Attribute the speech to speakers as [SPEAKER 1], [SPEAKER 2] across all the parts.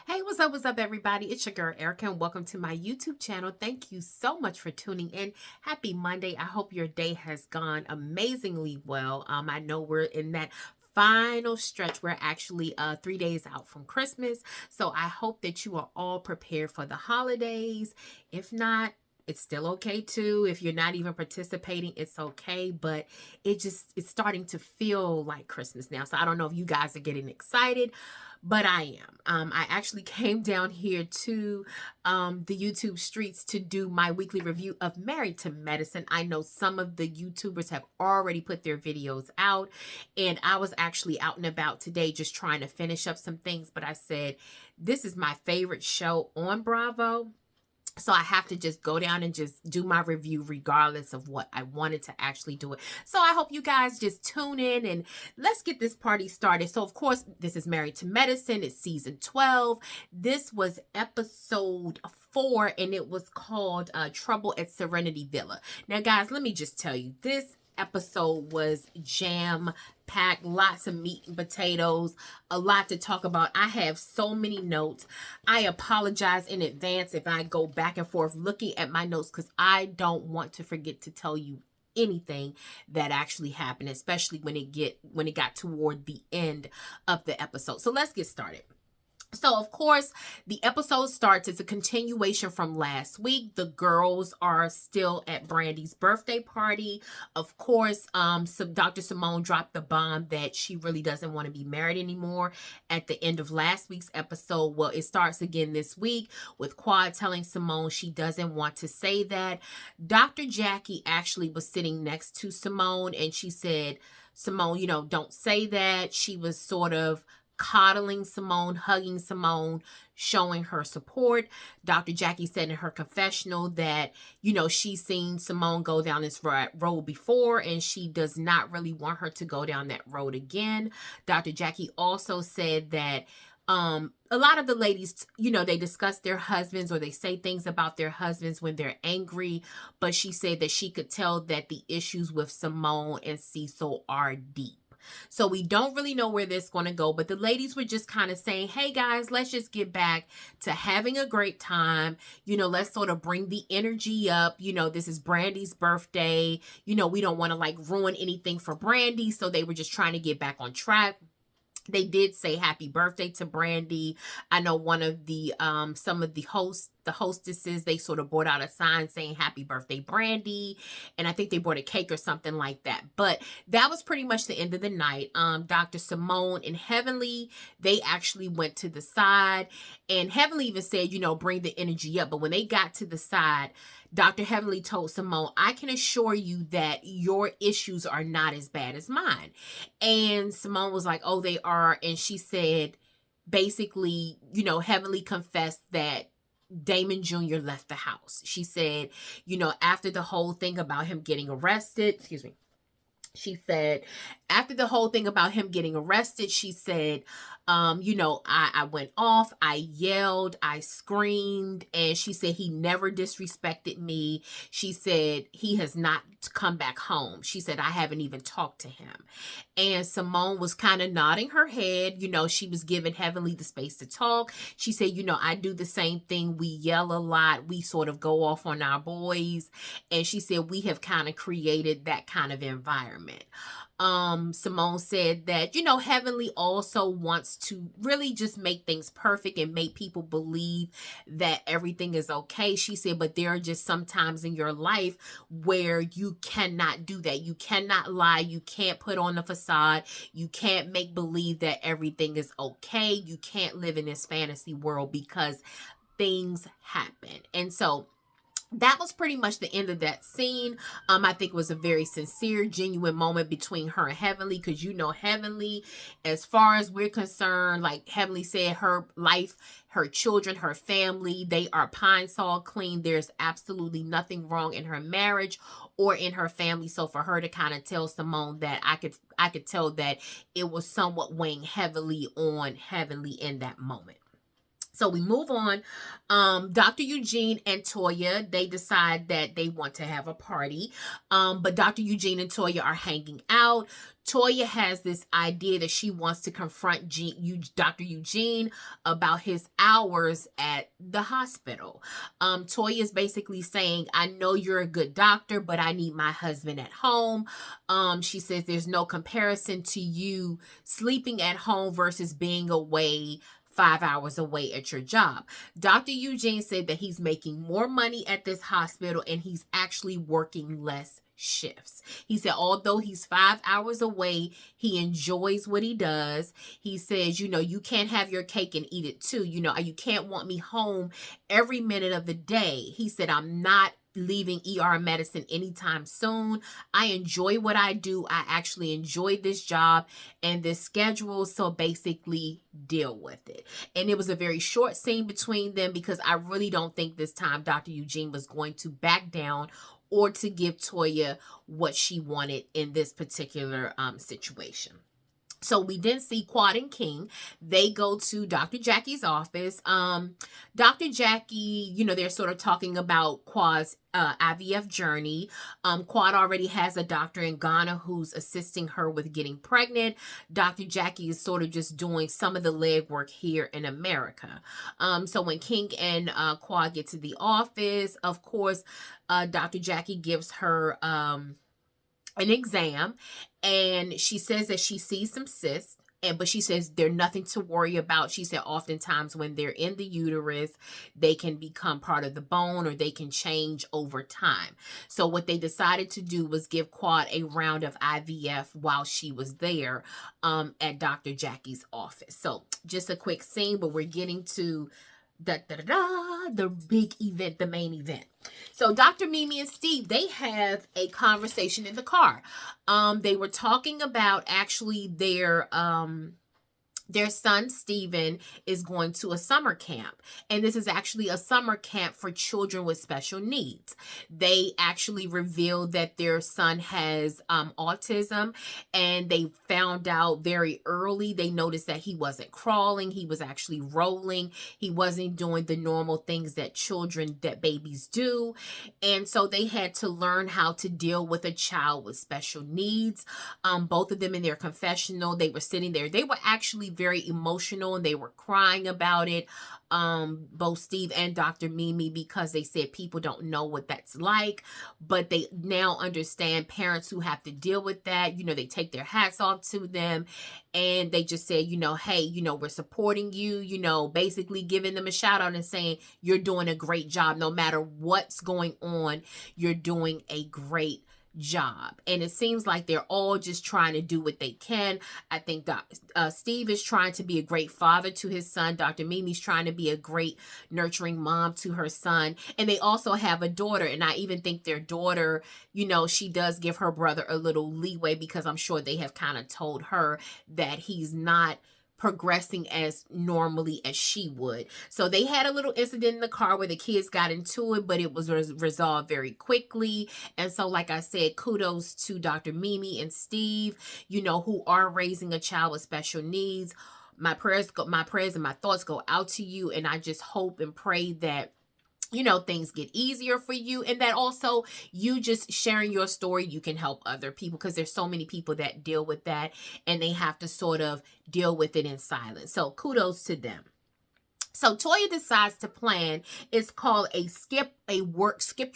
[SPEAKER 1] Hey, what's up, everybody? It's your girl, Erica, and welcome to my YouTube channel. Thank you so much for tuning in. Happy Monday. I hope your day has gone amazingly well. I know we're in that final stretch. We're actually 3 days out from Christmas. So I hope that you are all prepared for the holidays. If not, it's still okay too. If you're not even participating, it's okay. But it's starting to feel like Christmas now. So I don't know if you guys are getting excited, but I am. I actually came down here to the YouTube streets to do my weekly review of Married to Medicine. I know some of the YouTubers have already put their videos out, and I was actually out and about today just trying to finish up some things, but I said, this is my favorite show on Bravo. So I have to just go down and just do my review regardless of what I wanted to actually do it. So I hope you guys just tune in and let's get this party started. So of course, this is Married to Medicine. It's season 12. This was episode 4 and it was called Trouble at Serenity Villa. Now guys, let me just tell you, this episode was jam packed, lots of meat and potatoes, a lot to talk about. I have so many notes. I apologize in advance if I go back and forth looking at my notes because I don't want to forget to tell you anything that actually happened, especially when it got toward the end of the episode. So let's get started. So, of course, the episode starts. It's a continuation from last week. The girls are still at Brandy's birthday party. Of course, Dr. Simone dropped the bomb that she really doesn't want to be married anymore at the end of last week's episode. Well, it starts again this week with Quad telling Simone she doesn't want to say that. Dr. Jackie actually was sitting next to Simone, and she said, Simone, don't say that. She was sort of coddling Simone, hugging Simone, showing her support. Dr. Jackie said in her confessional that, she's seen Simone go down this road before and she does not really want her to go down that road again. Dr. Jackie also said that a lot of the ladies, they discuss their husbands or they say things about their husbands when they're angry, but she said that she could tell that the issues with Simone and Cecil are deep. So we don't really know where this is going to go, but the ladies were just kind of saying, hey guys, let's just get back to having a great time. Let's sort of bring the energy up. This is Brandy's birthday. We don't want to like ruin anything for Brandy. So they were just trying to get back on track. They did say happy birthday to Brandy. I know one of the some of the hostesses, they sort of brought out a sign saying happy birthday Brandy, and I think they brought a cake or something like that. But that was pretty much the end of the night. Dr. Simone and Heavenly, they actually went to the side, and Heavenly even said, bring the energy up. But when they got to the side, Dr. Heavenly told Simone, I can assure you that your issues are not as bad as mine. And Simone was like, oh, they are. And she said, basically, Heavenly confessed that Damon Jr. left the house. She said, after the whole thing about him getting arrested, she said, after the whole thing about him getting arrested, she said, I went off, I yelled, I screamed, and she said he never disrespected me. She said he has not come back home. She said, I haven't even talked to him. And Simone was kind of nodding her head. She was giving Heavenly the space to talk. She said, I do the same thing. We yell a lot. We sort of go off on our boys. And she said, we have kind of created that kind of environment. Simone said that, Heavenly also wants to really just make things perfect and make people believe that everything is okay. She said, but there are just some times in your life where you cannot do that. You cannot lie. You can't put on a facade. You can't make believe that everything is okay. You can't live in this fantasy world because things happen. And so that was pretty much the end of that scene. I think it was a very sincere, genuine moment between her and Heavenly, because Heavenly, as far as we're concerned, like Heavenly said, her life, her children, her family, they are pine sol clean. There's absolutely nothing wrong in her marriage or in her family. So for her to kind of tell Simone that, I could tell that it was somewhat weighing heavily on Heavenly in that moment. So we move on. Dr. Eugene and Toya, they decide that they want to have a party. But Dr. Eugene and Toya are hanging out. Toya has this idea that she wants to confront Dr. Eugene about his hours at the hospital. Toya is basically saying, I know you're a good doctor, but I need my husband at home. She says there's no comparison to you sleeping at home versus being away 5 hours away at your job. Dr. Eugene said that he's making more money at this hospital and he's actually working less shifts. He said, although he's 5 hours away, he enjoys what he does. He says, you can't have your cake and eat it too. You can't want me home every minute of the day. He said, I'm not leaving ER medicine anytime soon. I enjoy what I do. I actually enjoy this job and this schedule. So basically deal with it. And it was a very short scene between them because I really don't think this time Dr. Eugene was going to back down or to give Toya what she wanted in this particular situation. So we then see Quad and King. They go to Dr. Jackie's office. Dr. Jackie, they're sort of talking about Quad's IVF journey. Quad already has a doctor in Ghana who's assisting her with getting pregnant. Dr. Jackie is sort of just doing some of the legwork here in America. So when King and Quad get to the office, of course, Dr. Jackie gives her an exam, and she says that she sees some cysts, but she says they're nothing to worry about. She said oftentimes when they're in the uterus, they can become part of the bone or they can change over time. So what they decided to do was give Quad a round of IVF while she was there at Dr. Jackie's office. So just a quick scene, but we're getting to the big event, the main event. So Dr. Mimi and Steve, they have a conversation in the car. They were talking about actually their son, Steven, is going to a summer camp. And this is actually a summer camp for children with special needs. They actually revealed that their son has autism, and they found out very early. They noticed that he wasn't crawling. He was actually rolling. He wasn't doing the normal things that babies do. And so they had to learn how to deal with a child with special needs. Both of them in their confessional, they were sitting there. They were actually very emotional and they were crying about it, both Steve and Dr. Mimi, because they said people don't know what that's like, but they now understand parents who have to deal with that. They take their hats off to them, and they just say, hey, we're supporting you, basically giving them a shout out and saying you're doing a great job. No matter what's going on, you're doing a great job. And it seems like they're all just trying to do what they can. I think Steve is trying to be a great father to his son. Dr. Mimi's trying to be a great nurturing mom to her son. And they also have a daughter. And I even think their daughter, she does give her brother a little leeway, because I'm sure they have kind of told her that he's not progressing as normally as she would. So they had a little incident in the car where the kids got into it, but it was resolved very quickly. And so, like I said, kudos to Dr. Mimi and Steve, who are raising a child with special needs. My prayers and my thoughts go out to you. And I just hope and pray that things get easier for you, and that also you just sharing your story, you can help other people, because there's so many people that deal with that and they have to sort of deal with it in silence. So kudos to them. So Toya decides to plan. It's called a skip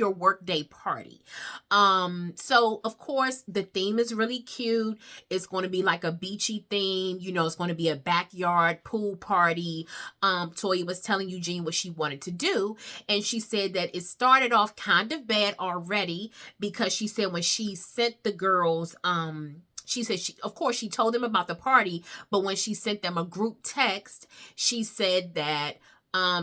[SPEAKER 1] your workday party. So of course the theme is really cute. It's going to be like a beachy theme. It's going to be a backyard pool party. Toya was telling Eugene what she wanted to do, and she said that it started off kind of bad already, because she said when she sent the girls, she said, of course, she told them about the party, but when she sent them a group text, she said that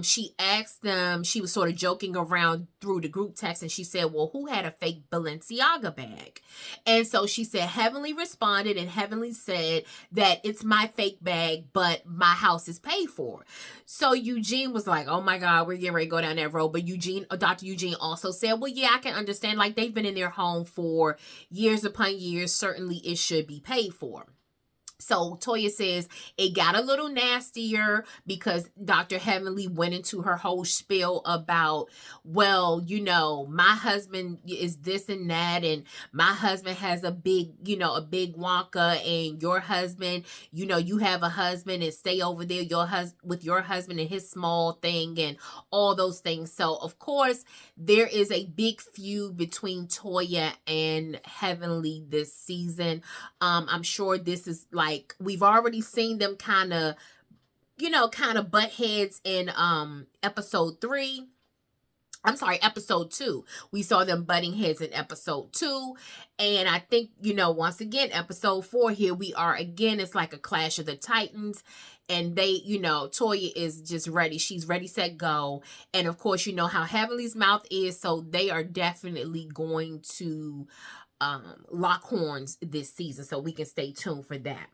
[SPEAKER 1] she asked them, she was sort of joking around through the group text, and she said, well, who had a fake Balenciaga bag? And so she said, Heavenly responded, and Heavenly said that it's my fake bag, but my house is paid for. So Eugene was like, oh my God, we're getting ready to go down that road. But Dr. Eugene also said, well, yeah, I can understand. Like, they've been in their home for years upon years. Certainly it should be paid for. So Toya says it got a little nastier because Dr. Heavenly went into her whole spiel about, well, my husband is this and that, and my husband has a big, a big Wonka, and your husband, you have a husband and stay over there, with your husband and his small thing and all those things. So of course there is a big feud between Toya and Heavenly this season. I'm sure this is like, we've already seen them kind of, butt heads in episode 3. I'm sorry, episode 2. We saw them butting heads in episode 2. And I think, once again, episode 4, here we are again. It's like a clash of the Titans. And they, Toya is just ready. She's ready, set, go. And of course, you know how Heavenly's mouth is. So they are definitely going to lock horns this season. So we can stay tuned for that.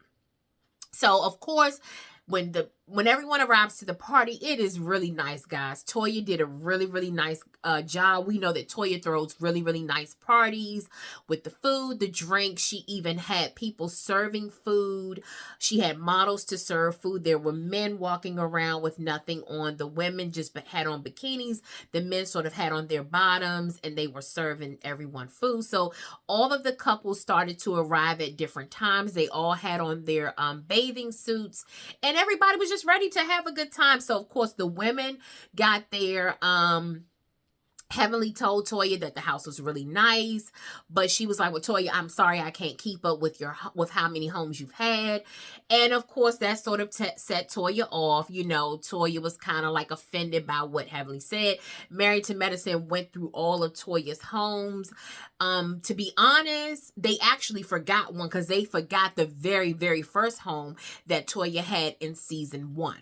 [SPEAKER 1] So of course, when everyone arrives to the party, it is really nice, guys. Toya did a really, really nice job. We know that Toya throws really, really nice parties with the food, the drink. She even had people serving food. She had models to serve food. There were men walking around with nothing on. The women just had on bikinis. The men sort of had on their bottoms, and they were serving everyone food. So all of the couples started to arrive at different times. They all had on their bathing suits, and everybody was just ready to have a good time. So of course the women got there. Heavenly told Toya that the house was really nice, but she was like, well, Toya, I'm sorry, I can't keep up with how many homes you've had. And of course that sort of set Toya off. Toya was kind of like offended by what Heavenly said. Married to Medicine went through all of Toya's homes. To be honest, they actually forgot one, because they forgot the very, very first home that Toya had in season 1.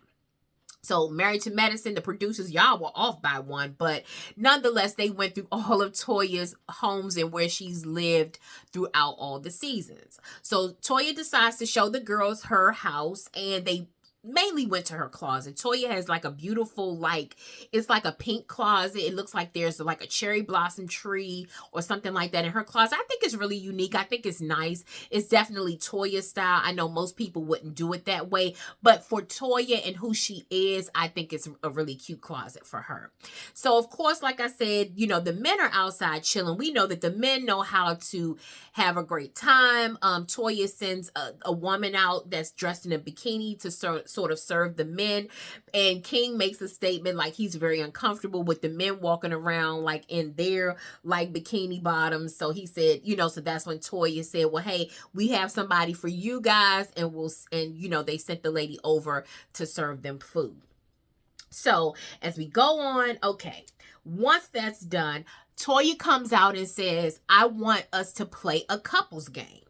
[SPEAKER 1] So Married to Medicine, the producers, y'all were off by one, but nonetheless, they went through all of Toya's homes and where she's lived throughout all the seasons. So Toya decides to show the girls her house, and they mainly went to her closet. Toya has like a beautiful, it's like a pink closet. It looks like there's like a cherry blossom tree or something like that in her closet. I think it's really unique. I think it's nice. It's definitely Toya style. I know most people wouldn't do it that way, but for Toya and who she is, I think it's a really cute closet for her. So of course, like I said, the men are outside chilling. We know that the men know how to have a great time. Toya sends a woman out that's dressed in a bikini to sort of serve the men, and King makes a statement like he's very uncomfortable with the men walking around like in their bikini bottoms. So he said, so that's when Toya said, well, hey, we have somebody for you guys, and they sent the lady over to serve them food. So as we go on, okay, once that's done, Toya comes out and says, I want us to play a couples game.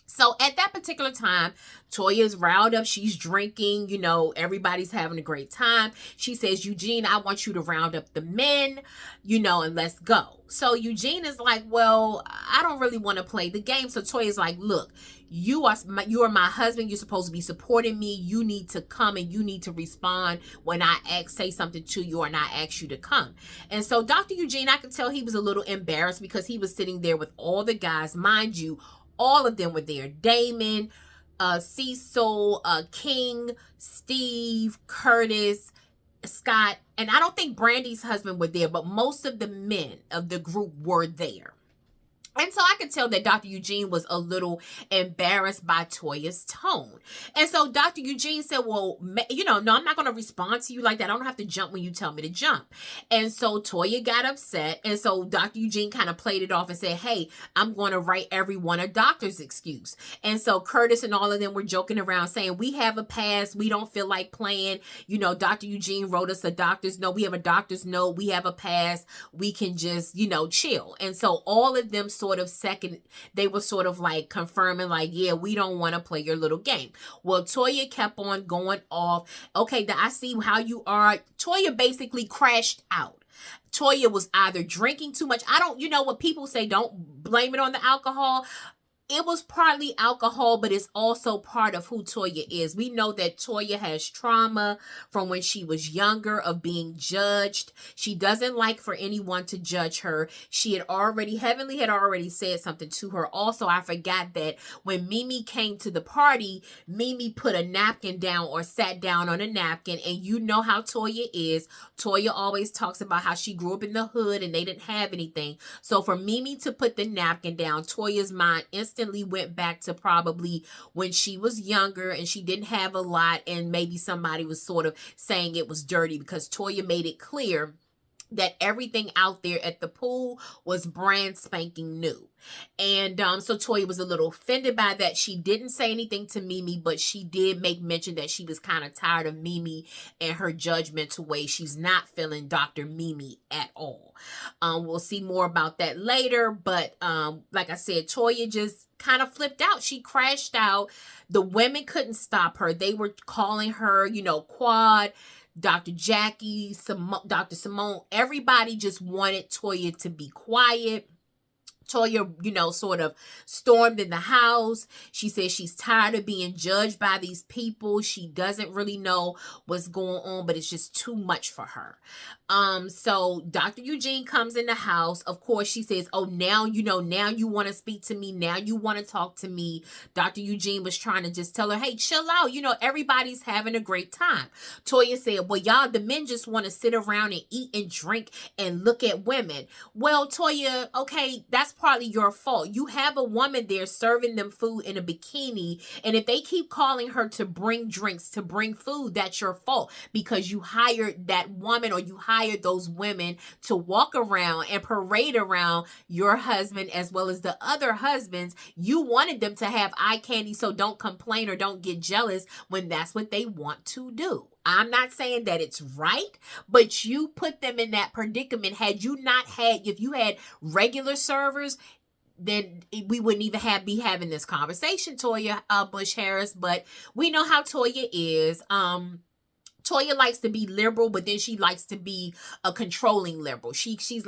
[SPEAKER 1] So at that particular time, Toya is riled up. She's drinking. Everybody's having a great time. She says, Eugene, I want you to round up the men, and let's go. So Eugene is like, well, I don't really want to play the game. So Toya's like, look, you are my husband. You're supposed to be supporting me. You need to come, and you need to respond when I say something to you, and I ask you to come. And so Dr. Eugene, I could tell he was a little embarrassed because he was sitting there with all the guys. Mind you, all of them were there. Damon, Cecil, King, Steve, Curtis, Scott, and I don't think Brandy's husband were there, but most of the men of the group were there. And so I could tell that Dr. Eugene was a little embarrassed by Toya's tone. And so Dr. Eugene said, well, no, I'm not going to respond to you like that. I don't have to jump when you tell me to jump. And so Toya got upset. And so Dr. Eugene kind of played it off and said, hey, I'm going to write everyone a doctor's excuse. And so Curtis and all of them were joking around saying, we have a pass. We don't feel like playing. Dr. Eugene wrote us a doctor's note. We have a doctor's note. We have a pass. We can just, chill. And so all of them they were sort of like confirming like, yeah, we don't want to play your little game. Well, Toya kept on going off. Okay, I see how you are. Toya basically crashed out. Toya was either drinking too much. What people say, don't blame it on the alcohol. it was partly alcohol, but it's also part of who Toya is. We know that Toya has trauma from when she was younger of being judged. She doesn't like for anyone to judge her. Heavenly had already said something to her. Also, I forgot that when Mimi came to the party, Mimi put a napkin down or sat down on a napkin. And you know how Toya is. Toya always talks about how she grew up in the hood and they didn't have anything. So for Mimi to put the napkin down, Toya's mind instantly went back to probably when she was younger and she didn't have a lot, and maybe somebody was sort of saying it was dirty, because Toya made it clear that everything out there at the pool was brand spanking new. And so Toya was a little offended by that. She didn't say anything to Mimi, but she did make mention that she was kind of tired of Mimi and her judgmental way. She's not feeling Dr. Mimi at all. We'll see more about that later. But like I said, Toya just kind of flipped out. She crashed out. The women couldn't stop her. They were calling her, Quad, Dr. Jackie, Dr. Simone. Everybody just wanted Toya to be quiet. Toya, sort of stormed in the house. She says she's tired of being judged by these people. She doesn't really know what's going on, but it's just too much for her. So Dr. Eugene comes in the house. Of course, she says, oh, now you want to speak to me. Now you want to talk to me. Dr. Eugene was trying to just tell her, hey, chill out. Everybody's having a great time. Toya said, well, y'all, the men just want to sit around and eat and drink and look at women. Well, Toya, okay, that's partly your fault. You have a woman there serving them food in a bikini, and if they keep calling her to bring drinks, to bring food, that's your fault, because you hired that woman, or you hired those women to walk around and parade around your husband as well as the other husbands. You wanted them to have eye candy, so don't complain or don't get jealous when that's what they want to do. I'm not saying that it's right, but you put them in that predicament. If you had regular servers, then we wouldn't even be having this conversation, Toya Bush Harris. But we know how Toya is. Toya likes to be liberal, but then she likes to be a controlling liberal. She's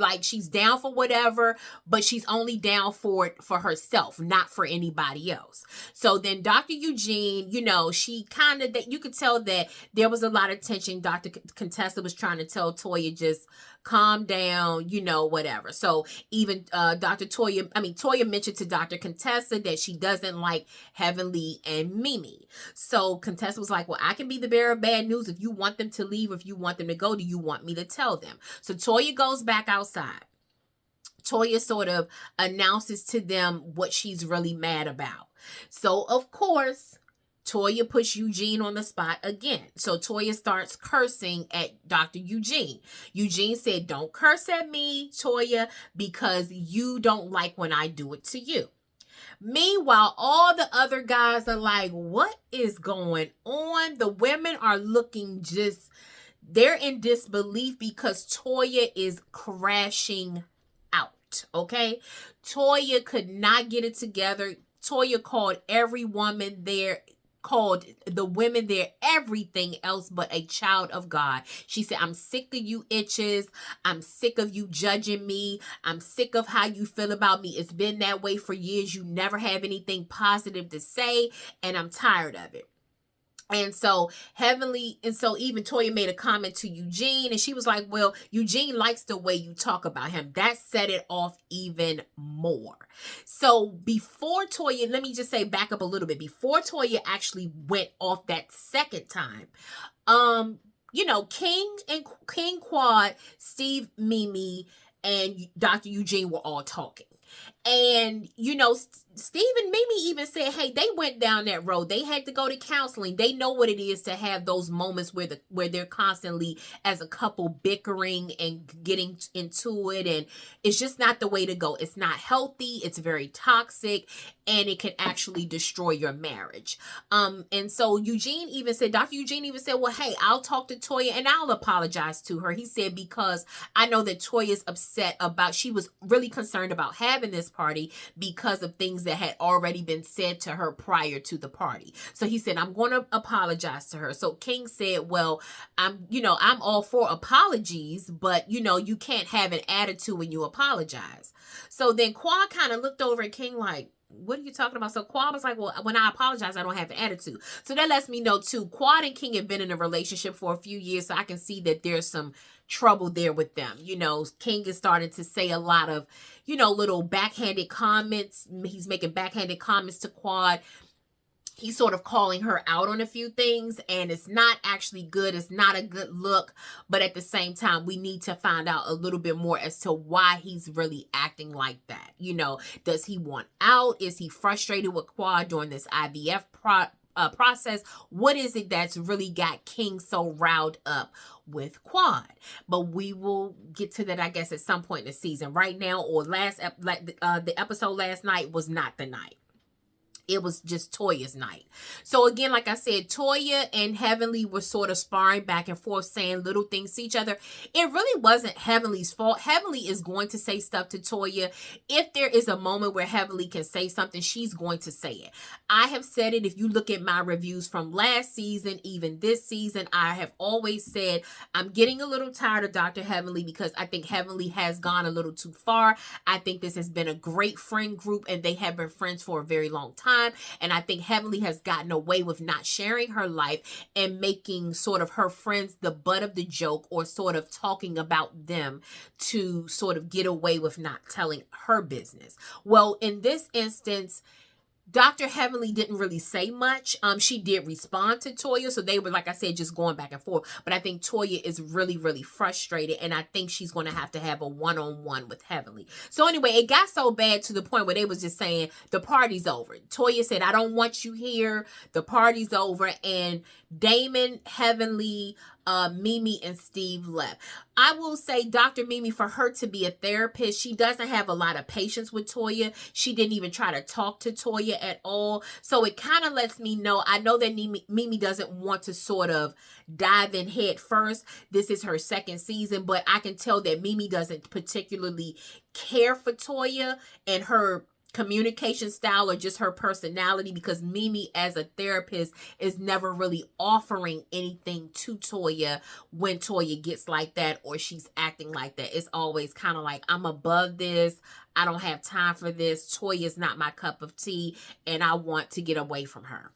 [SPEAKER 1] down for whatever, but she's only down for herself, not for anybody else. So then Dr. Eugene, she kind of, that you could tell that there was a lot of tension. Dr. Contessa was trying to tell Toya, just calm down, whatever. So even Toya mentioned to Dr. Contessa that she doesn't like Heavenly and Mimi. So Contessa was like, well, I can be the bearer of bad news. If you want them to leave, if you want them to go, do you want me to tell them? So Toya goes back outside. Toya sort of announces to them what she's really mad about. So of course, Toya puts Eugene on the spot again. So Toya starts cursing at Dr. Eugene. Eugene said, don't curse at me, Toya, because you don't like when I do it to you. Meanwhile, all the other guys are like, what is going on? The women are looking they're in disbelief because Toya is crashing out, okay? Toya could not get it together. Toya called every woman there, called the women there everything else but a child of God. She said, I'm sick of you itches. I'm sick of you judging me. I'm sick of how you feel about me. It's been that way for years. You never have anything positive to say, and I'm tired of it. And so even Toya made a comment to Eugene, and she was like, well, Eugene likes the way you talk about him. That set it off even more. So before Toya, let me just say, back up a little bit, before Toya actually went off that second time, King Quad, Steve, Mimi, and Dr. Eugene were all talking. And, Steve and Mimi even said, hey, they went down that road. They had to go to counseling. They know what it is to have those moments where they're constantly, as a couple, bickering and getting into it. And it's just not the way to go. It's not healthy. It's very toxic. And it can actually destroy your marriage. And so Dr. Eugene even said, well, hey, I'll talk to Toya and I'll apologize to her. He said, because I know that Toya's upset she was really concerned about having this party because of things that had already been said to her prior to the party. So he said, I'm going to apologize to her. So King said, well, I'm all for apologies, but you can't have an attitude when you apologize. So then Quad kind of looked over at King like, what are you talking about? So Quad was like, well, when I apologize, I don't have an attitude. So that lets me know too, Quad and King have been in a relationship for a few years. So I can see that there's some trouble there with them. You know, King is starting to say a lot of, little backhanded comments. He's making backhanded comments to Quad. He's sort of calling her out on a few things, and it's not actually good. It's not a good look, but at the same time, we need to find out a little bit more as to why he's really acting like that. Does he want out? Is he frustrated with Quad during this IVF process? What is it that's really got King so riled up with Quad? But we will get to that, I guess, at some point in the season. Right now, or the episode last night was not the night. It was just Toya's night. So again, like I said, Toya and Heavenly were sort of sparring back and forth, saying little things to each other. It really wasn't Heavenly's fault. Heavenly is going to say stuff to Toya. If there is a moment where Heavenly can say something, she's going to say it. I have said it. If you look at my reviews from last season, even this season, I have always said I'm getting a little tired of Dr. Heavenly because I think Heavenly has gone a little too far. I think this has been a great friend group, and they have been friends for a very long time. And I think Heavenly has gotten away with not sharing her life and making sort of her friends the butt of the joke, or sort of talking about them to sort of get away with not telling her business. Well, in this instance, Dr. Heavenly didn't really say much. She did respond to Toya. So they were, like I said, just going back and forth. But I think Toya is really, really frustrated. And I think she's going to have a one-on-one with Heavenly. So anyway, it got so bad to the point where they was just saying, the party's over. Toya said, I don't want you here. The party's over. And Damon, Heavenly, Mimi, and Steve left. I will say Dr. Mimi, for her to be a therapist, she doesn't have a lot of patience with Toya. She didn't even try to talk to Toya at all. So it kind of lets me know, I know that Mimi doesn't want to sort of dive in head first. This is her second season, but I can tell that Mimi doesn't particularly care for Toya and her communication style or just her personality, because Mimi as a therapist is never really offering anything to Toya when Toya gets like that or she's acting like that. It's always kind of like, I'm above this. I don't have time for this. Toya's not my cup of tea, and I want to get away from her.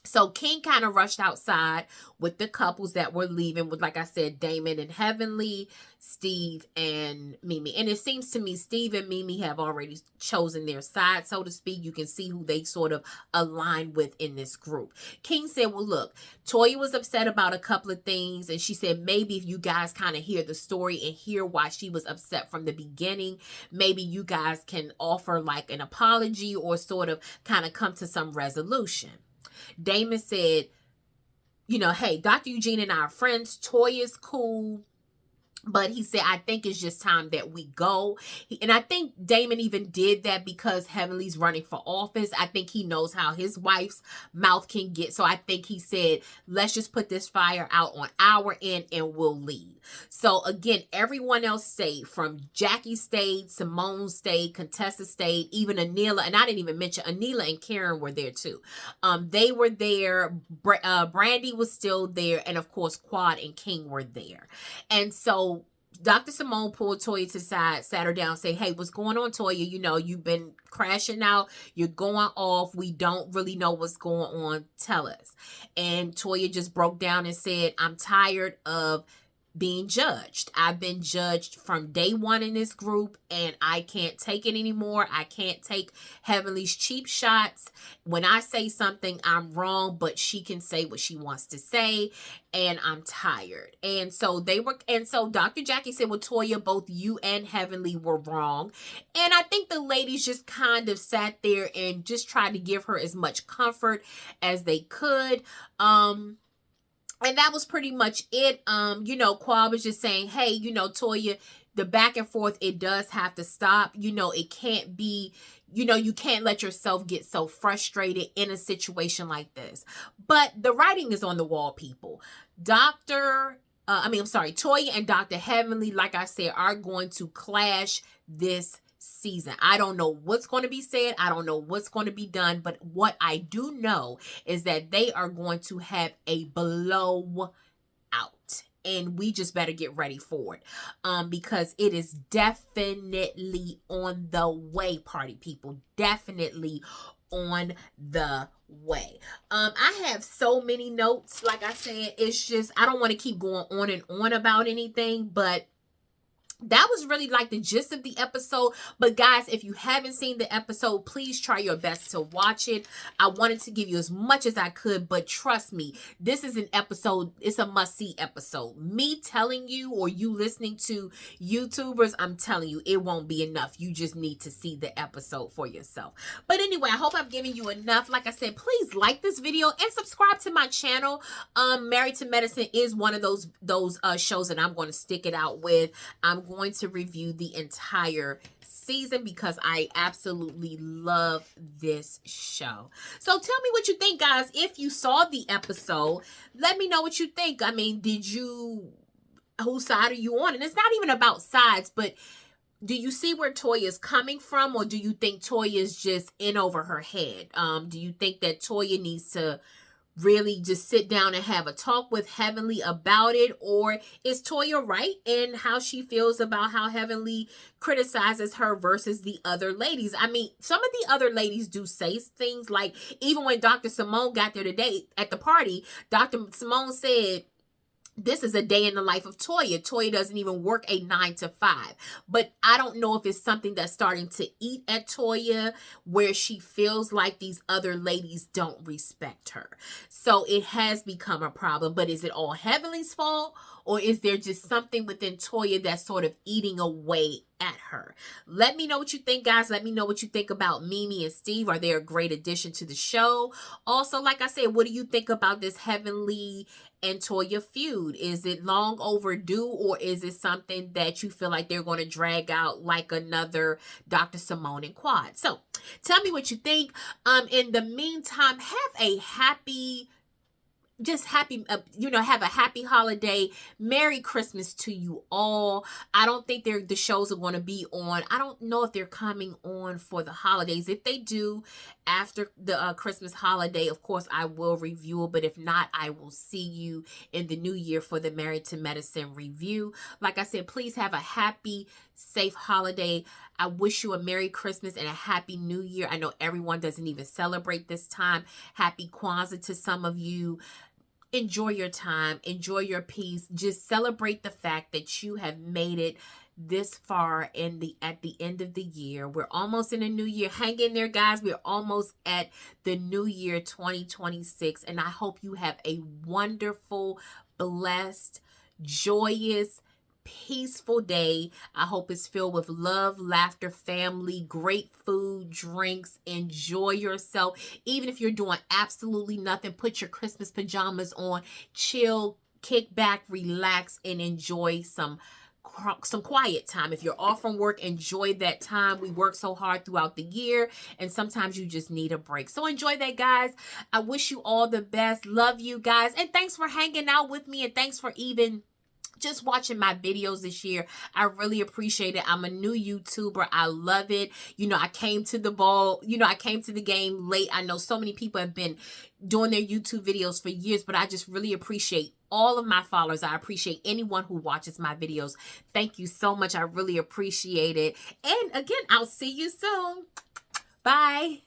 [SPEAKER 1] So King kind of rushed outside with the couples that were leaving, with, like I said, Damon and Heavenly, Steve and Mimi. And it seems to me Steve and Mimi have already chosen their side, so to speak. You can see who they sort of align with in this group. King said, well, look, Toya was upset about a couple of things, and she said maybe if you guys kind of hear the story and hear why she was upset from the beginning, maybe you guys can offer like an apology or sort of kind of come to some resolution. Damon said, hey, Dr. Eugene and I are friends. Toya's cool. But he said, I think it's just time that we go. And I think Damon even did that because Heavenly's running for office. I think he knows how his wife's mouth can get. So I think he said, let's just put this fire out on our end and we'll leave. So again, everyone else stayed. From Jackie stayed, Simone stayed, Contessa stayed, even Anila. And I didn't even mention Anila and Karen were there too. They were there. Brandy was still there. And of course, Quad and King were there. And so Dr. Simone pulled Toya to the side, sat her down, say, hey, what's going on, Toya? You've been crashing out. You're going off. We don't really know what's going on. Tell us. And Toya just broke down and said, I'm tired of being judged. I've been judged from day one in this group, and I can't take it anymore. I can't take Heavenly's cheap shots. When I say something, I'm wrong, but she can say what she wants to say, and I'm tired. And so Dr. Jackie said, well, Toya, both you and Heavenly were wrong. And I think the ladies just kind of sat there and just tried to give her as much comfort as they could. And that was pretty much it. Quad was just saying, hey, Toya, the back and forth, it does have to stop. It can't be, you can't let yourself get so frustrated in a situation like this. But the writing is on the wall, people. Toya and Dr. Heavenly, like I said, are going to clash this season. I don't know what's going to be said. I don't know what's going to be done. But what I do know is that they are going to have a blowout. and we just better get ready for it, because it is definitely on the way, party people. Definitely on the way. I have so many notes. Like I said, it's just, I don't want to keep going on and on about anything, but that was really like the gist of the episode. But guys, if you haven't seen the episode, please try your best to watch it. I wanted to give you as much as I could, but trust me, this is an episode, it's a must-see episode. Me telling you, or you listening to YouTubers, I'm telling you, it won't be enough. You just need to see the episode for yourself. But anyway, I hope I've given you enough. Like I said, please like this video and subscribe to my channel. Married to Medicine is one of those shows that I'm going to stick it out with. I'm going to review the entire season because I absolutely love this show. So tell me what you think, guys. If you saw the episode, let me know what you think. I mean, whose side are you on? And it's not even about sides, but do you see where Toya is coming from, or do you think Toya is just in over her head? Do you think that Toya needs to really just sit down and have a talk with Heavenly about it? Or is Toya right in how she feels about how Heavenly criticizes her versus the other ladies? I mean, some of the other ladies do say things like, even when Dr. Simone got there today at the party, Dr. Simone said, this is a day in the life of Toya. Toya doesn't even work a 9 to 5. But I don't know if it's something that's starting to eat at Toya, where she feels like these other ladies don't respect her. So it has become a problem. But is it all Heavenly's fault? Or is there just something within Toya that's sort of eating away at her? Let me know what you think, guys. Let me know what you think about Mimi and Steve. Are they a great addition to the show? Also, like I said, what do you think about this Heavenly and Toya feud? Is it long overdue, or is it something that you feel like they're going to drag out like another Dr. Simone and Quad? So tell me what you think. In the meantime, have a happy, have a happy holiday. Merry Christmas to you all. I don't think the shows are going to be on. I don't know if they're coming on for the holidays. If they do after the Christmas holiday, of course I will review it, but if not, I will see you in the new year for the Married to Medicine review. Like I said, please have a happy, safe holiday. I wish you a Merry Christmas and a Happy New Year. I know everyone doesn't even celebrate this time. Happy Kwanzaa to some of you. Enjoy your time. Enjoy your peace. Just celebrate the fact that you have made it this far at the end of the year. We're almost in a new year. Hang in there, guys. We're almost at the new year 2026. And I hope you have a wonderful, blessed, joyous, peaceful day. I hope it's filled with love, laughter, family, great food, drinks. Enjoy yourself. Even if you're doing absolutely nothing, put your Christmas pajamas on, chill, kick back, relax, and enjoy some quiet time. If you're off from work, enjoy that time. We work so hard throughout the year, and sometimes you just need a break. So enjoy that, guys. I wish you all the best. Love you guys, and thanks for hanging out with me, and thanks for even just watching my videos this year. I really appreciate it. I'm a new YouTuber. I love it. I came to the game late. I know so many people have been doing their YouTube videos for years, but I just really appreciate all of my followers. I appreciate anyone who watches my videos. Thank you so much. I really appreciate it. And again, I'll see you soon. Bye.